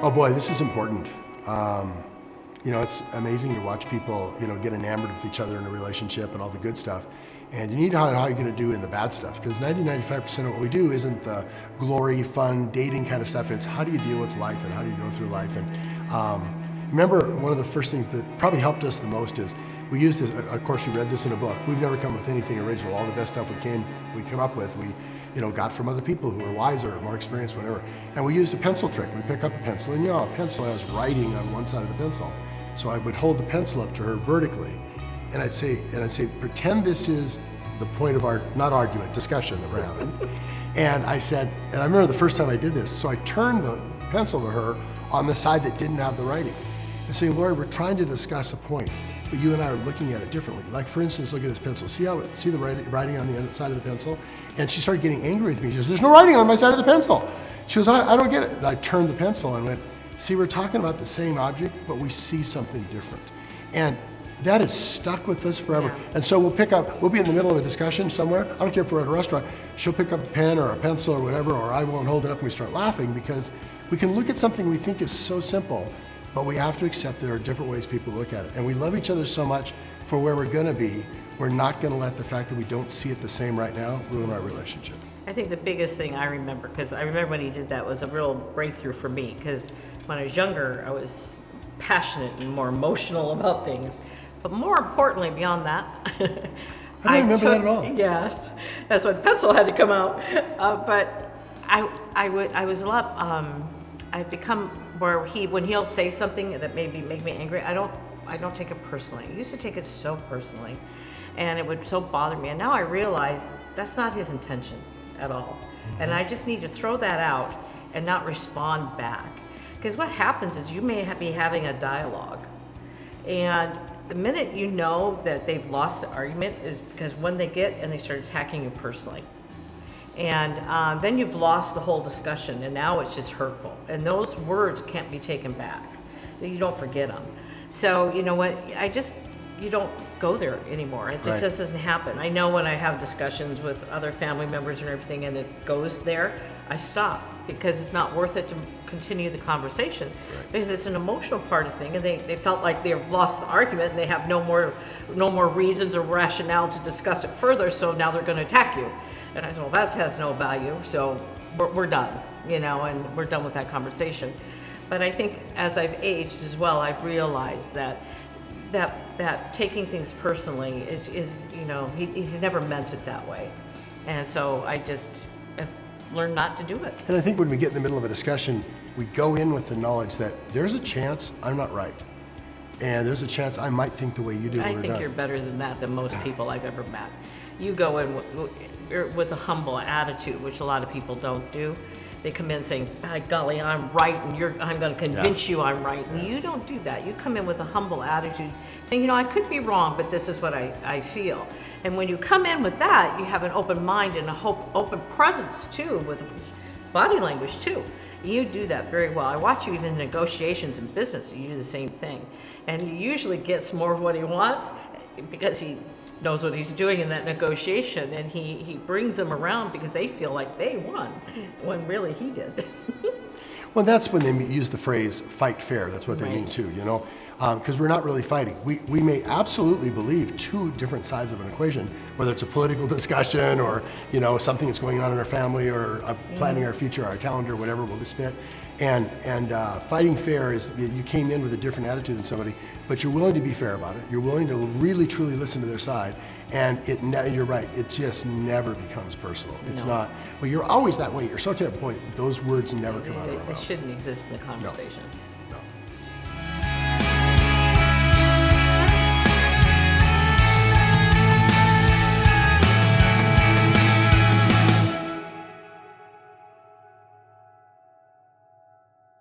Oh boy, this is important. It's amazing to watch people, get enamored with each other in a relationship and all the good stuff. And you need to know how you're going to do it in the bad stuff, because 95% of what we do isn't the glory, fun, dating kind of stuff. It's how do you deal with life and how do you go through life. And remember, one of the first things that probably helped us the most is we used this. Of course, we read this in a book. We've never come up with anything original. All the best stuff we come up with, we got from other people who are wiser, more experienced, whatever. And we used a pencil trick. We pick up a pencil, and a pencil has writing on one side of the pencil. So I would hold the pencil up to her vertically, and I'd say, pretend this is the point of our, not argument, discussion that we're having. And I said, and I remember the first time I did this, so I turned the pencil to her on the side that didn't have the writing. And saying, Laurie, we're trying to discuss a point, but you and I are looking at it differently. Like, for instance, look at this pencil. See the writing on the other side of the pencil? And she started getting angry with me. She goes, there's no writing on my side of the pencil. She goes, I don't get it. And I turned the pencil and went, see, we're talking about the same object, but we see something different. And that is stuck with us forever. Yeah. And so we'll be in the middle of a discussion somewhere. I don't care if we're at a restaurant. She'll pick up a pen or a pencil or whatever, or I won't hold it up and we start laughing, because we can look at something we think is so simple, but we have to accept there are different ways people look at it. And we love each other so much for where we're gonna be. We're not gonna let the fact that we don't see it the same right now ruin our relationship. I think the biggest thing I remember, because I remember when he did that, was a real breakthrough for me, because when I was younger, I was passionate and more emotional about things. But more importantly, beyond that, I don't remember that at all. Yes, that's when the pencil had to come out. But I was a lot. I've become where when he'll say something that maybe make me angry, I don't take it personally. I used to take it so personally, and it would so bother me. And now I realize that's not his intention at all. Mm-hmm. And I just need to throw that out and not respond back. Because what happens is you may be having a dialogue, and the minute you know that they've lost the argument is because when they start attacking you personally. And then you've lost the whole discussion, and now it's just hurtful. And those words can't be taken back. You don't forget them. So you know what, you don't go there anymore. It just doesn't happen. I know when I have discussions with other family members and everything and it goes there, I stop, because it's not worth it to continue the conversation, because it's an emotional part of thing, and they felt like they've lost the argument and they have no more reasons or rationale to discuss it further, so now they're going to attack you. And I said, well, that has no value, so we're done, and we're done with that conversation. But I think as I've aged as well, I've realized that taking things personally is he's never meant it that way. And so I just have learned not to do it. And I think when we get in the middle of a discussion, we go in with the knowledge that there's a chance I'm not right. And there's a chance I might think the way you do. I think you're better than that, than most people I've ever met. You go in with a humble attitude, which a lot of people don't do. They come in saying, by golly, I'm right, and I'm going to convince you I'm right. And you don't do that. You come in with a humble attitude, saying, I could be wrong, but this is what I feel. And when you come in with that, you have an open mind and open presence, too, with body language, too. You do that very well. I watch you even in negotiations in business. You do the same thing. And he usually gets more of what he wants, because he knows what he's doing in that negotiation, and he brings them around because they feel like they won when really he did. Well, that's when they use the phrase fight fair. That's what they mean too, because we're not really fighting. We may absolutely believe two different sides of an equation, whether it's a political discussion or something that's going on in our family, or planning our future, our calendar, whatever. Will this fit? And fighting fair is you came in with a different attitude than somebody, but you're willing to be fair about it. You're willing to really truly listen to their side, and you're right. It just never becomes personal. It's not. Well, you're always that way. You're so terrible. Boy, those words never come out of our mouth. They shouldn't exist in the conversation. No.